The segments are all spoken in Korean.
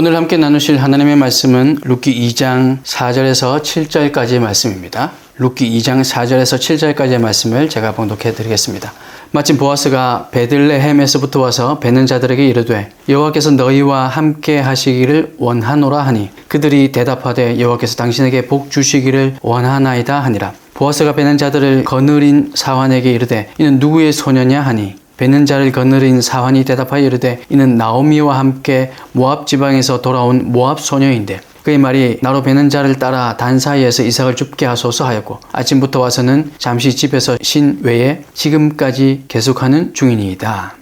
오늘 함께 나누실 하나님의 말씀은 룻기 2장 4절에서 7절까지의 말씀입니다. 룻기 2장 4절에서 7절까지의 말씀을 제가 봉독해 드리겠습니다. 마침 보아스가 베들레헴에서부터 와서 뵈는 자들에게 이르되 여호와께서 너희와 함께 하시기를 원하노라 하니 그들이 대답하되 여호와께서 당신에게 복 주시기를 원하나이다 하니라. 보아스가 뵈는 자들을 거느린 사환에게 이르되 이는 누구의 소녀냐 하니 뵈는 자를 거느린 사환이 대답하여 이르되 이는 나오미와 함께 모압 지방에서 돌아온 모압 소녀인데 그의 말이 나로 뵈는 자를 따라 단 사이에서 이삭을 줍게 하소서 하였고 아침부터 와서는 잠시 집에서 쉰 외에 지금까지 계속하는 중이니이다.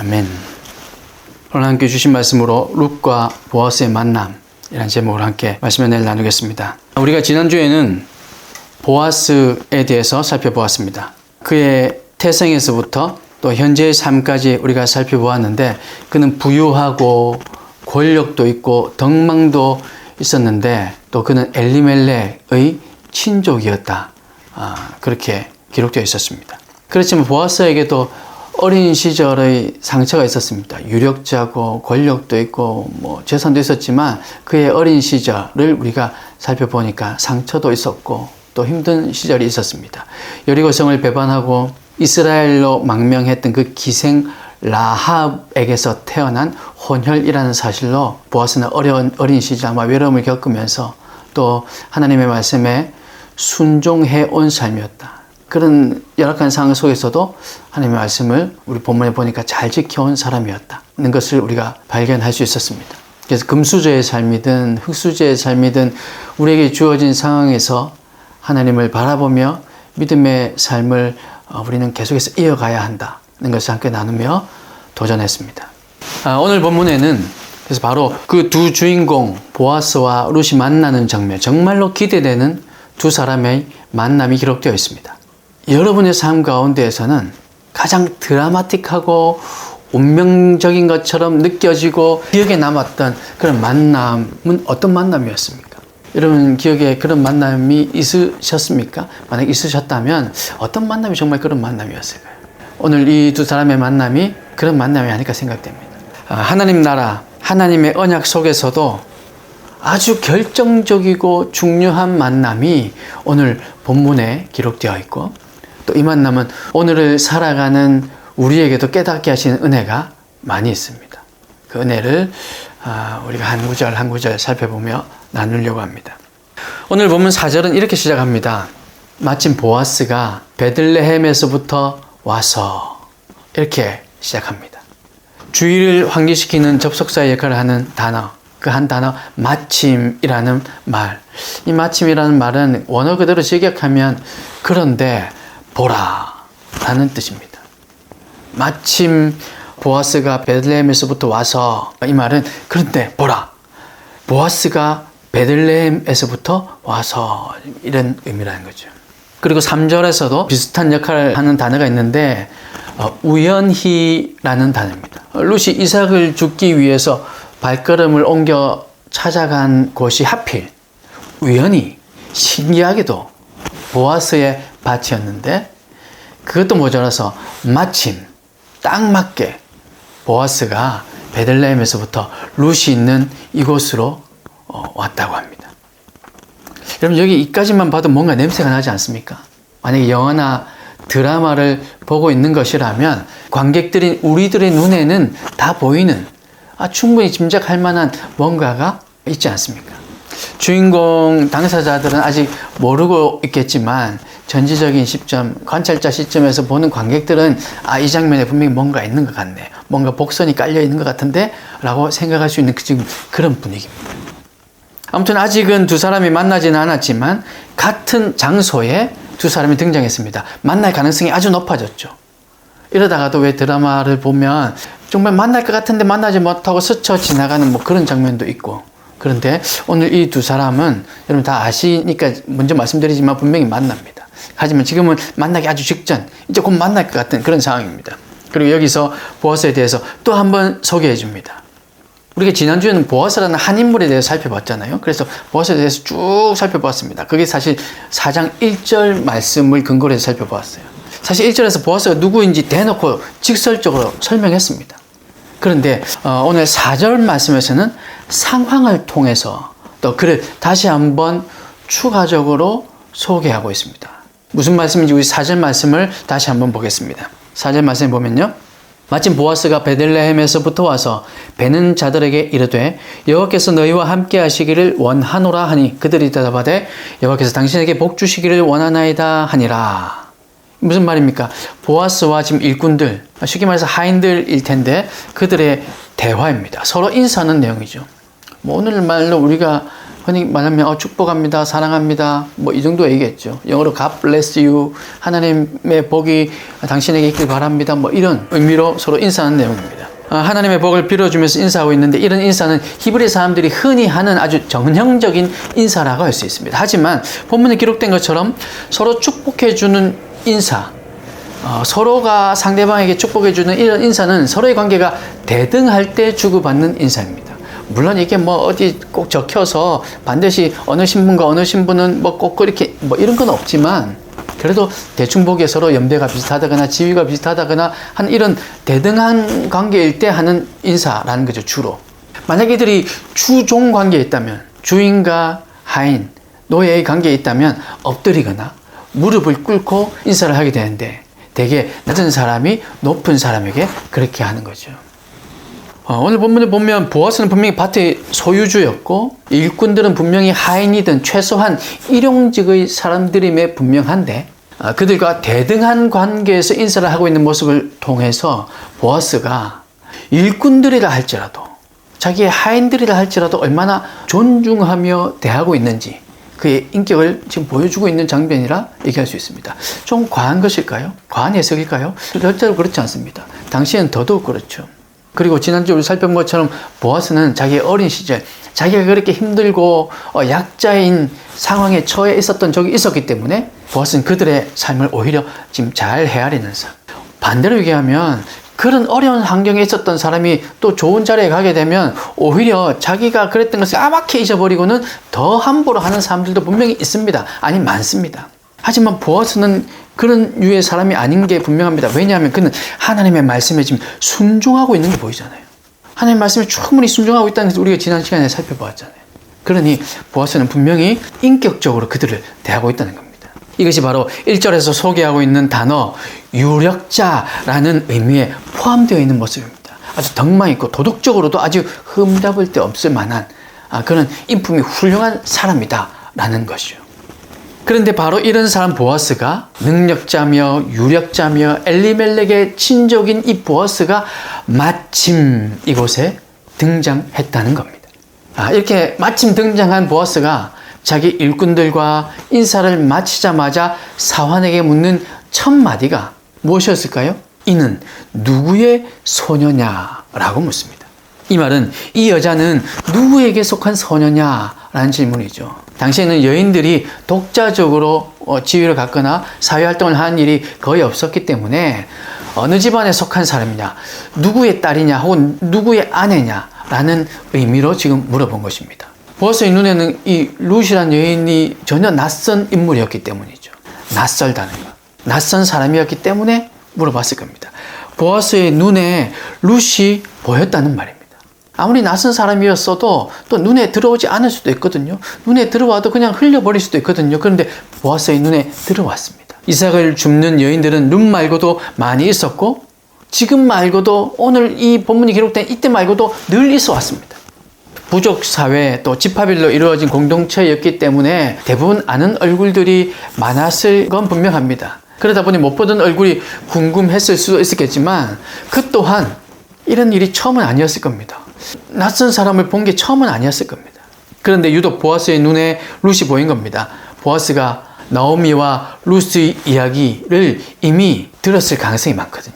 아멘. 오늘 함께 주신 말씀으로 룻과 보아스의 만남이라는 제목으로 함께 말씀을 나누겠습니다. 우리가 지난주에는 보아스에 대해서 살펴보았습니다. 그의 태생에서부터 또 현재의 삶까지 우리가 살펴보았는데 그는 부유하고 권력도 있고 덕망도 있었는데 또 그는 엘리멜렉의 친족이었다. 그렇게 기록되어 있었습니다. 그렇지만 보아스에게도 어린 시절의 상처가 있었습니다. 유력자고 권력도 있고 재산도 있었지만 그의 어린 시절을 우리가 살펴보니까 상처도 있었고 또 힘든 시절이 있었습니다. 여리고성을 배반하고 이스라엘로 망명했던 그 기생 라합에게서 태어난 혼혈이라는 사실로 보아스는 어린 시절 아마 외로움을 겪으면서 또 하나님의 말씀에 순종해 온 삶이었다. 그런 열악한 상황 속에서도 하나님의 말씀을 우리 본문에 보니까 잘 지켜온 사람이었다는 것을 우리가 발견할 수 있었습니다. 그래서 금수저의 삶이든 흙수저의 삶이든 우리에게 주어진 상황에서 하나님을 바라보며 믿음의 삶을 우리는 계속해서 이어가야 한다는 것을 함께 나누며 도전했습니다. 오늘 본문에는 그래서 바로 그 두 주인공 보아스와 룻이 만나는 장면, 정말로 기대되는 두 사람의 만남이 기록되어 있습니다. 여러분의 삶 가운데에서는 가장 드라마틱하고 운명적인 것처럼 느껴지고 기억에 남았던 그런 만남은 어떤 만남이었습니까? 여러분 기억에 그런 만남이 있으셨습니까? 만약 있으셨다면 어떤 만남이 정말 그런 만남이었을까요? 오늘 이 두 사람의 만남이 그런 만남이 아닐까 생각됩니다. 하나님 나라, 하나님의 언약 속에서도 아주 결정적이고 중요한 만남이 오늘 본문에 기록되어 있고 또 이 만남은 오늘을 살아가는 우리에게도 깨닫게 하시는 은혜가 많이 있습니다. 그 은혜를 우리가 한 구절 한 구절 살펴보며 나누려고 합니다. 오늘 본문 4절은 이렇게 시작합니다. 마침 보아스가 베들레헴에서부터 와서 이렇게 시작합니다. 주의를 환기시키는 접속사의 역할을 하는 단어, 그 한 단어 마침이라는 말. 이 마침이라는 말은 원어 그대로 직역하면 그런데 보라 라는 뜻입니다. 마침 보아스가 베들레헴에서부터 와서 이 말은 그런데 보라 보아스가 베들레헴에서부터 와서 이런 의미라는 거죠. 그리고 3절에서도 비슷한 역할을 하는 단어가 있는데 우연히라는 단어입니다. 룻이 이삭을 죽기 위해서 발걸음을 옮겨 찾아간 곳이 하필 우연히 신기하게도 보아스의 밭이었는데 그것도 모자라서 마침 딱 맞게 보아스가 베들레헴에서부터 룻이 있는 이곳으로 왔다고 합니다. 여러분 여기 이까지만 봐도 뭔가 냄새가 나지 않습니까? 만약에 영화나 드라마를 보고 있는 것이라면 관객들인 우리들의 눈에는 다 보이는 충분히 짐작할 만한 뭔가가 있지 않습니까? 주인공 당사자들은 아직 모르고 있겠지만 전지적인 시점, 관찰자 시점에서 보는 관객들은 이 장면에 분명히 뭔가 있는 것 같네. 뭔가 복선이 깔려 있는 것 같은데 라고 생각할 수 있는 지금 그런 분위기입니다. 아무튼 아직은 두 사람이 만나지는 않았지만 같은 장소에 두 사람이 등장했습니다. 만날 가능성이 아주 높아졌죠. 이러다가도 왜 드라마를 보면 정말 만날 것 같은데 만나지 못하고 스쳐 지나가는 그런 장면도 있고 그런데 오늘 이 두 사람은 여러분 다 아시니까 먼저 말씀드리지만 분명히 만납니다. 하지만 지금은 만나기 아주 직전, 이제 곧 만날 것 같은 그런 상황입니다. 그리고 여기서 보아스에 대해서 또 한 번 소개해 줍니다. 우리가 지난주에는 보아스라는 한 인물에 대해서 살펴봤잖아요. 그래서 보아스에 대해서 쭉 살펴봤습니다. 그게 사실 4장 1절 말씀을 근거로 해서 살펴봤어요. 사실 1절에서 보아스가 누구인지 대놓고 직설적으로 설명했습니다. 그런데 오늘 4절 말씀에서는 상황을 통해서 또 그를 다시 한번 추가적으로 소개하고 있습니다. 무슨 말씀인지 우리 4절 말씀을 다시 한번 보겠습니다. 4절 말씀 보면요. 마침 보아스가 베들레헴에서부터 와서 베는 자들에게 이르되 여호와께서 너희와 함께 하시기를 원하노라 하니 그들이 대답하되 여호와께서 당신에게 복 주시기를 원하나이다 하니라. 무슨 말입니까? 보아스와 지금 일꾼들, 쉽게 말해서 하인들일 텐데 그들의 대화입니다. 서로 인사하는 내용이죠. 뭐 오늘 말로 우리가 흔히 말하면 축복합니다, 사랑합니다, 뭐 이 정도 얘기했죠. 영어로 God bless you, 하나님의 복이 당신에게 있길 바랍니다, 뭐 이런 의미로 서로 인사하는 내용입니다. 하나님의 복을 빌어주면서 인사하고 있는데 이런 인사는 히브리 사람들이 흔히 하는 아주 정형적인 인사라고 할 수 있습니다. 하지만 본문에 기록된 것처럼 서로 축복해주는 인사, 서로가 상대방에게 축복해주는 이런 인사는 서로의 관계가 대등할 때 주고받는 인사입니다. 물론 이게 뭐 어디 꼭 적혀서 반드시 어느 신분과 어느 신분은 뭐 꼭 그렇게 뭐 이런 건 없지만 그래도 대충 보기에 서로 연배가 비슷하다거나 지위가 비슷하다거나 한 이런 대등한 관계일 때 하는 인사라는 거죠, 주로. 만약 이들이 주종 관계에 있다면, 주인과 하인, 노예의 관계에 있다면 엎드리거나 무릎을 꿇고 인사를 하게 되는데 대개 낮은 사람이 높은 사람에게 그렇게 하는 거죠. 오늘 본문에 보면 보아스는 분명히 밭의 소유주였고 일꾼들은 분명히 하인이든 최소한 일용직의 사람들임에 분명한데 그들과 대등한 관계에서 인사를 하고 있는 모습을 통해서 보아스가 일꾼들이라 할지라도 자기의 하인들이라 할지라도 얼마나 존중하며 대하고 있는지 그의 인격을 지금 보여주고 있는 장면이라 얘기할 수 있습니다. 좀 과한 것일까요? 과한 해석일까요? 절대로 그렇지 않습니다. 당시에는 더더욱 그렇죠. 그리고 지난주 우리 살펴본 것처럼 보아스는 자기의 어린 시절 자기가 그렇게 힘들고 약자인 상황에 처해 있었던 적이 있었기 때문에 보아스는 그들의 삶을 오히려 지금 잘 헤아리는 삶. 반대로 얘기하면 그런 어려운 환경에 있었던 사람이 또 좋은 자리에 가게 되면 오히려 자기가 그랬던 것을 까맣게 잊어버리고는 더 함부로 하는 사람들도 분명히 있습니다. 아니 많습니다. 하지만 보아스는 그런 유의 사람이 아닌 게 분명합니다. 왜냐하면 그는 하나님의 말씀에 지금 순종하고 있는 게 보이잖아요. 하나님의 말씀에 충분히 순종하고 있다는 것을 우리가 지난 시간에 살펴보았잖아요. 그러니 보아스는 분명히 인격적으로 그들을 대하고 있다는 겁니다. 이것이 바로 1절에서 소개하고 있는 단어 유력자라는 의미에 포함되어 있는 모습입니다. 아주 덕망 있고 도덕적으로도 아주 흠잡을 데 없을 만한 그런 인품이 훌륭한 사람이다 라는 것이죠. 그런데 바로 이런 사람 보아스가 능력자며 유력자며 엘리멜렉의 친족인 이 보아스가 마침 이곳에 등장했다는 겁니다. 이렇게 마침 등장한 보아스가 자기 일꾼들과 인사를 마치자마자 사환에게 묻는 첫 마디가 무엇이었을까요? 이는 누구의 소녀냐라고 묻습니다. 이 말은 이 여자는 누구에게 속한 소녀냐라는 질문이죠. 당시에는 여인들이 독자적으로 지위를 갖거나 사회활동을 하는 일이 거의 없었기 때문에 어느 집안에 속한 사람이냐, 누구의 딸이냐 혹은 누구의 아내냐라는 의미로 지금 물어본 것입니다. 보아스의 눈에는 이 룻이라는 여인이 전혀 낯선 인물이었기 때문이죠. 낯설다는 것. 낯선 사람이었기 때문에 물어봤을 겁니다. 보아스의 눈에 룻이 보였다는 말입니다. 아무리 낯선 사람이었어도 또 눈에 들어오지 않을 수도 있거든요. 눈에 들어와도 그냥 흘려버릴 수도 있거든요. 그런데 보아스의 눈에 들어왔습니다. 이삭을 줍는 여인들은 룻 말고도 많이 있었고 지금 말고도 오늘 이 본문이 기록된 이때 말고도 늘 있어 왔습니다. 부족 사회 또 집합일로 이루어진 공동체였기 때문에 대부분 아는 얼굴들이 많았을 건 분명합니다. 그러다 보니 못 보던 얼굴이 궁금했을 수도 있었겠지만 그 또한 이런 일이 처음은 아니었을 겁니다. 낯선 사람을 본 게 처음은 아니었을 겁니다. 그런데 유독 보아스의 눈에 룻이 보인 겁니다. 보아스가 나오미와 룻의 이야기를 이미 들었을 가능성이 많거든요.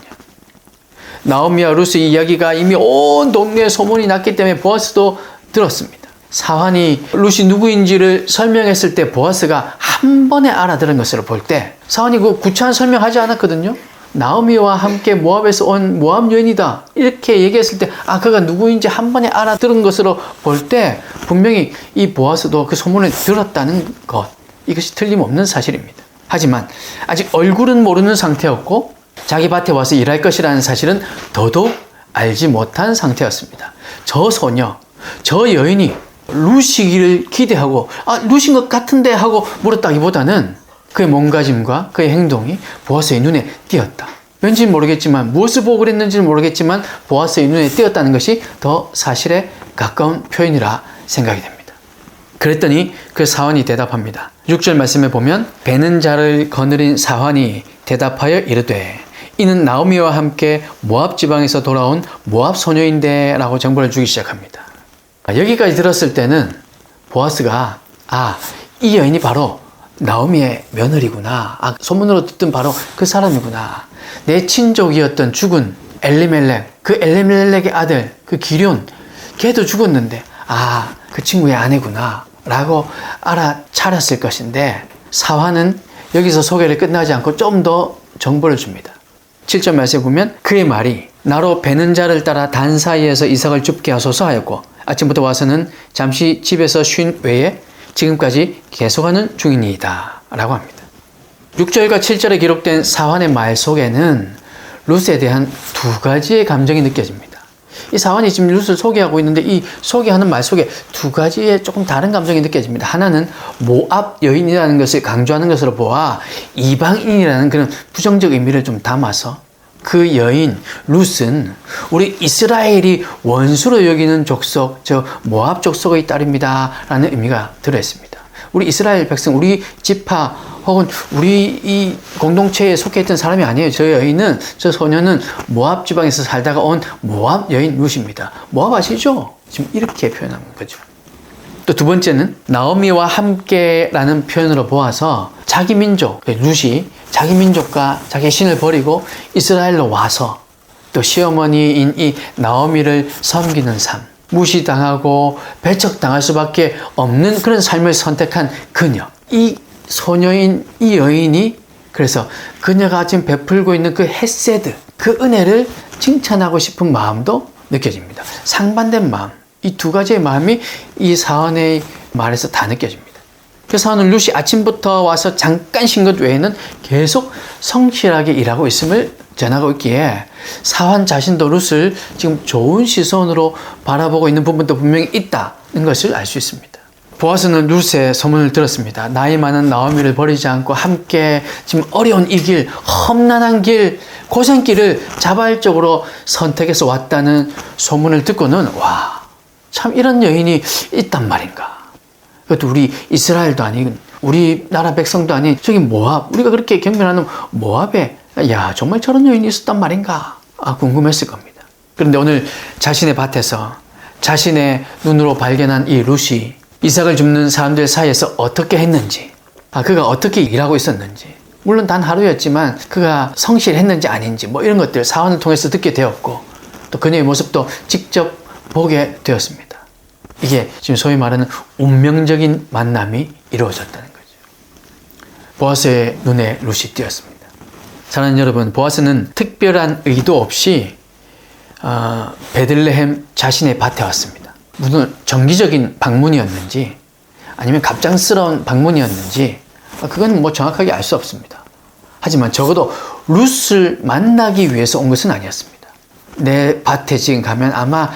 나오미와 룻의 이야기가 이미 온 동네에 소문이 났기 때문에 보아스도 들었습니다. 사환이 룻이 누구인지를 설명했을 때 보아스가 한 번에 알아들은 것으로 볼 때 사환이 그 구체한 설명하지 않았거든요. 나오미와 함께 모압에서 온 모압 여인이다 이렇게 얘기했을 때 그가 누구인지 한 번에 알아들은 것으로 볼 때 분명히 이 보아스도 그 소문을 들었다는 것, 이것이 틀림없는 사실입니다. 하지만 아직 얼굴은 모르는 상태였고 자기 밭에 와서 일할 것이라는 사실은 더더욱 알지 못한 상태였습니다. 저 소녀, 저 여인이 룻이기를 기대하고 룻인 것 같은데 하고 물었다기보다는 그의 몸가짐과 그의 행동이 보아스의 눈에 띄었다. 왠지 모르겠지만 무엇을 보고 그랬는지는 모르겠지만 보아스의 눈에 띄었다는 것이 더 사실에 가까운 표현이라 생각이 됩니다. 그랬더니 그 사환이 대답합니다. 6절 말씀에 보면 베는 자를 거느린 사환이 대답하여 이르되 이는 나오미와 함께 모압 지방에서 돌아온 모압 소녀인데 라고 정보를 주기 시작합니다. 여기까지 들었을 때는 보아스가 이 여인이 바로 나오미의 며느리구나. 소문으로 듣던 바로 그 사람이구나. 내 친족이었던 죽은 엘리멜렉, 그 엘리멜렉의 아들, 그 기럨, 걔도 죽었는데 그 친구의 아내구나 라고 알아차렸을 것인데 사환은 여기서 소개를 끝나지 않고 좀 더 정보를 줍니다. 7절 말씀에 보면 그의 말이 나로 베는 자를 따라 단 사이에서 이삭을 줍게 하소서 하였고 아침부터 와서는 잠시 집에서 쉰 외에 지금까지 계속하는 중이니이다 라고 합니다. 6절과 7절에 기록된 사환의 말 속에는 룻에 대한 두 가지의 감정이 느껴집니다. 이 사환이 지금 룻을 소개하고 있는데 이 소개하는 말 속에 두 가지의 조금 다른 감정이 느껴집니다. 하나는 모압 여인이라는 것을 강조하는 것으로 보아 이방인이라는 그런 부정적 의미를 좀 담아서 그 여인 룻은 우리 이스라엘이 원수로 여기는 족속, 저 모압 족속의 딸입니다 라는 의미가 들어있습니다. 우리 이스라엘 백성, 우리 지파 혹은 우리 이 공동체에 속해 있던 사람이 아니에요. 저 여인은, 저 소녀는 모압 지방에서 살다가 온 모압 여인 룻입니다. 모압 아시죠? 지금 이렇게 표현한 거죠. 또 두 번째는 나오미와 함께라는 표현으로 보아서 자기 민족, 룻이 자기 민족과 자기 신을 버리고 이스라엘로 와서 또 시어머니인 이 나오미를 섬기는 삶, 무시당하고 배척당할 수밖에 없는 그런 삶을 선택한 그녀, 이 소녀인 이 여인이 그래서 그녀가 지금 베풀고 있는 그 헤세드, 그 은혜를 칭찬하고 싶은 마음도 느껴집니다. 상반된 마음, 이 두 가지의 마음이 이 사환의 말에서 다 느껴집니다. 그 사환은 룻이 아침부터 와서 잠깐 쉰 것 외에는 계속 성실하게 일하고 있음을 전하고 있기에 사환 자신도 룻을 지금 좋은 시선으로 바라보고 있는 부분도 분명히 있다는 것을 알 수 있습니다. 보아스는 룻의 소문을 들었습니다. 나이 많은 나오미를 버리지 않고 함께 지금 어려운 이 길, 험난한 길, 고생길을 자발적으로 선택해서 왔다는 소문을 듣고는 참 이런 여인이 있단 말인가. 그것도 우리 이스라엘도 아닌 우리나라 백성도 아닌 저기 모압, 우리가 그렇게 경멸하는 모압에 정말 저런 여인이 있었단 말인가 궁금했을 겁니다. 그런데 오늘 자신의 밭에서 자신의 눈으로 발견한 이 룻이 이삭을 줍는 사람들 사이에서 어떻게 했는지, 그가 어떻게 일하고 있었는지, 물론 단 하루였지만 그가 성실했는지 아닌지 이런 것들 사원을 통해서 듣게 되었고 또 그녀의 모습도 직접 보게 되었습니다. 이게 지금 소위 말하는 운명적인 만남이 이루어졌다는 거죠. 보아스의 눈에 룻이 띄었습니다. 사랑하는 여러분, 보아스는 특별한 의도 없이 베들레헴 자신의 밭에 왔습니다. 무슨 정기적인 방문이었는지 아니면 갑작스러운 방문이었는지 그건 정확하게 알 수 없습니다. 하지만 적어도 룻을 만나기 위해서 온 것은 아니었습니다. 내 밭에 지금 가면 아마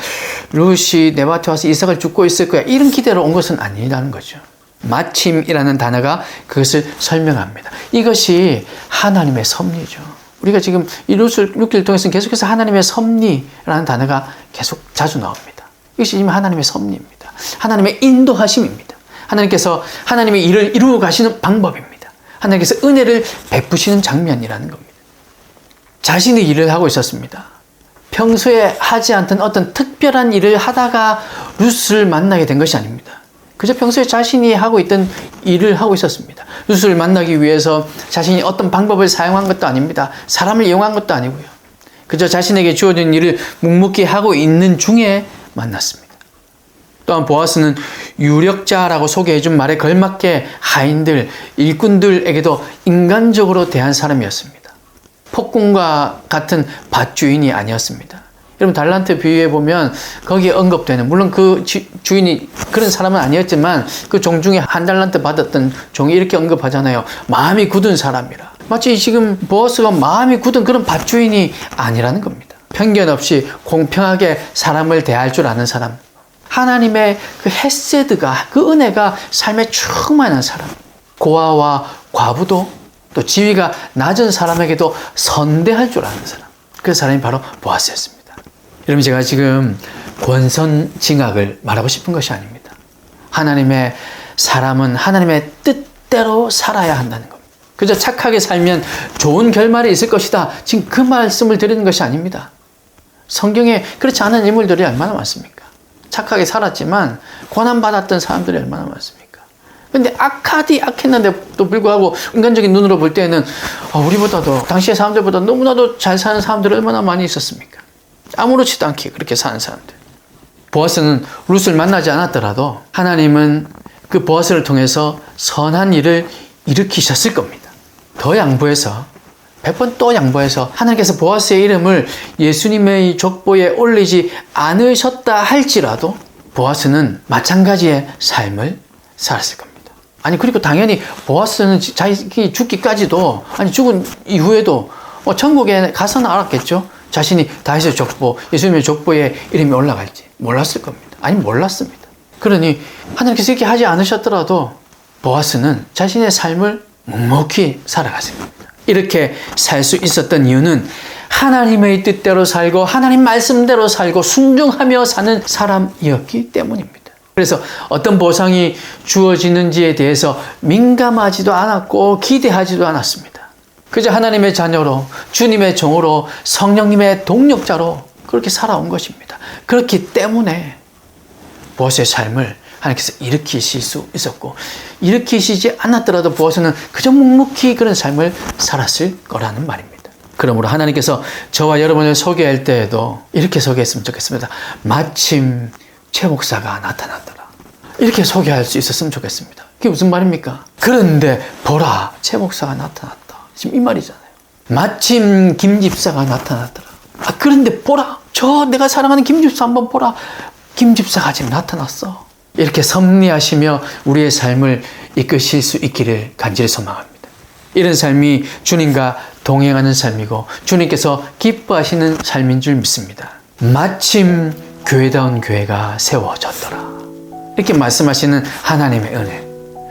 룻이 내 밭에 와서 이삭을 줍고 있을 거야, 이런 기대로 온 것은 아니라는 거죠. 마침이라는 단어가 그것을 설명합니다. 이것이 하나님의 섭리죠. 우리가 지금 이 룻을 6기를 통해서 계속해서 하나님의 섭리라는 단어가 계속 자주 나옵니다. 이것이 지금 하나님의 섭리입니다. 하나님의 인도하심입니다. 하나님께서 하나님의 일을 이루어 가시는 방법입니다. 하나님께서 은혜를 베푸시는 장면이라는 겁니다. 자신의 일을 하고 있었습니다. 평소에 하지 않던 어떤 특별한 일을 하다가 룻을 만나게 된 것이 아닙니다. 그저 평소에 자신이 하고 있던 일을 하고 있었습니다. 룻을 만나기 위해서 자신이 어떤 방법을 사용한 것도 아닙니다. 사람을 이용한 것도 아니고요. 그저 자신에게 주어진 일을 묵묵히 하고 있는 중에 만났습니다. 또한 보아스는 유력자라고 소개해준 말에 걸맞게 하인들, 일꾼들에게도 인간적으로 대한 사람이었습니다. 폭군과 같은 밭주인이 아니었습니다. 여러분, 달란트 비유에 보면 거기에 언급되는, 물론 그 주인이 그런 사람은 아니었지만 그 종 중에 한 달란트 받았던 종이 이렇게 언급하잖아요. 마음이 굳은 사람이라. 마치 지금 보아스가 마음이 굳은 그런 밭주인이 아니라는 겁니다. 편견 없이 공평하게 사람을 대할 줄 아는 사람, 하나님의 그 헤세드가, 그 은혜가 삶에 충만한 사람, 고아와 과부도 또 지위가 낮은 사람에게도 선대할 줄 아는 사람, 그 사람이 바로 보아스였습니다. 여러분, 제가 지금 권선징악을 말하고 싶은 것이 아닙니다. 하나님의 사람은 하나님의 뜻대로 살아야 한다는 겁니다. 그저 착하게 살면 좋은 결말이 있을 것이다, 지금 그 말씀을 드리는 것이 아닙니다. 성경에 그렇지 않은 인물들이 얼마나 많습니까? 착하게 살았지만 고난받았던 사람들이 얼마나 많습니까? 근데 악했는데도 불구하고 인간적인 눈으로 볼 때는 우리보다도, 당시의 사람들보다 너무나도 잘 사는 사람들이 얼마나 많이 있었습니까? 아무렇지도 않게 그렇게 사는 사람들. 보아스는 룻을 만나지 않았더라도 하나님은 그 보아스를 통해서 선한 일을 일으키셨을 겁니다. 더 양보해서, 100번 또 양보해서 하나님께서 보아스의 이름을 예수님의 족보에 올리지 않으셨다 할지라도 보아스는 마찬가지의 삶을 살았을 겁니다. 아니, 그리고 당연히 보아스는 자기 죽기까지도, 죽은 이후에도 천국에 가서는 알았겠죠. 자신이 다윗의 족보, 예수님의 족보에 이름이 올라갈지 몰랐을 겁니다. 아니, 몰랐습니다. 그러니 하나님께서 이렇게 하지 않으셨더라도 보아스는 자신의 삶을 묵묵히 살아갔을 겁니다. 이렇게 살 수 있었던 이유는 하나님의 뜻대로 살고 하나님 말씀대로 살고 순종하며 사는 사람이었기 때문입니다. 그래서 어떤 보상이 주어지는지에 대해서 민감하지도 않았고 기대하지도 않았습니다. 그저 하나님의 자녀로, 주님의 종으로, 성령님의 동력자로 그렇게 살아온 것입니다. 그렇기 때문에 보아스의 삶을 하나님께서 일으키실 수 있었고, 일으키시지 않았더라도 보아스는 그저 묵묵히 그런 삶을 살았을 거라는 말입니다. 그러므로 하나님께서 저와 여러분을 소개할 때에도 이렇게 소개했으면 좋겠습니다. 마침 최 목사가 나타났더라. 이렇게 소개할 수 있었으면 좋겠습니다. 그게 무슨 말입니까? 그런데 보라, 최 목사가 나타났다. 지금 이 말이잖아요. 마침 김 집사가 나타났더라. 그런데 보라, 저 내가 사랑하는 김 집사 한번 보라. 김 집사가 지금 나타났어. 이렇게 섭리하시며 우리의 삶을 이끄실 수 있기를 간절히 소망합니다. 이런 삶이 주님과 동행하는 삶이고 주님께서 기뻐하시는 삶인 줄 믿습니다. 마침 교회다운 교회가 세워졌더라. 이렇게 말씀하시는 하나님의 은혜.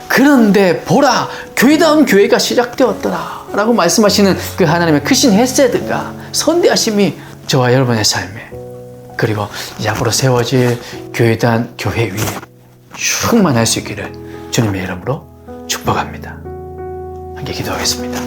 그런데 보라, 교회다운 교회가 시작되었더라 라고 말씀하시는 그 하나님의 크신 헤세드가, 선대하심이 저와 여러분의 삶에, 그리고 이제 앞으로 세워질 교회단 교회 위에 충만할 수 있기를 주님의 이름으로 축복합니다. 함께 기도하겠습니다.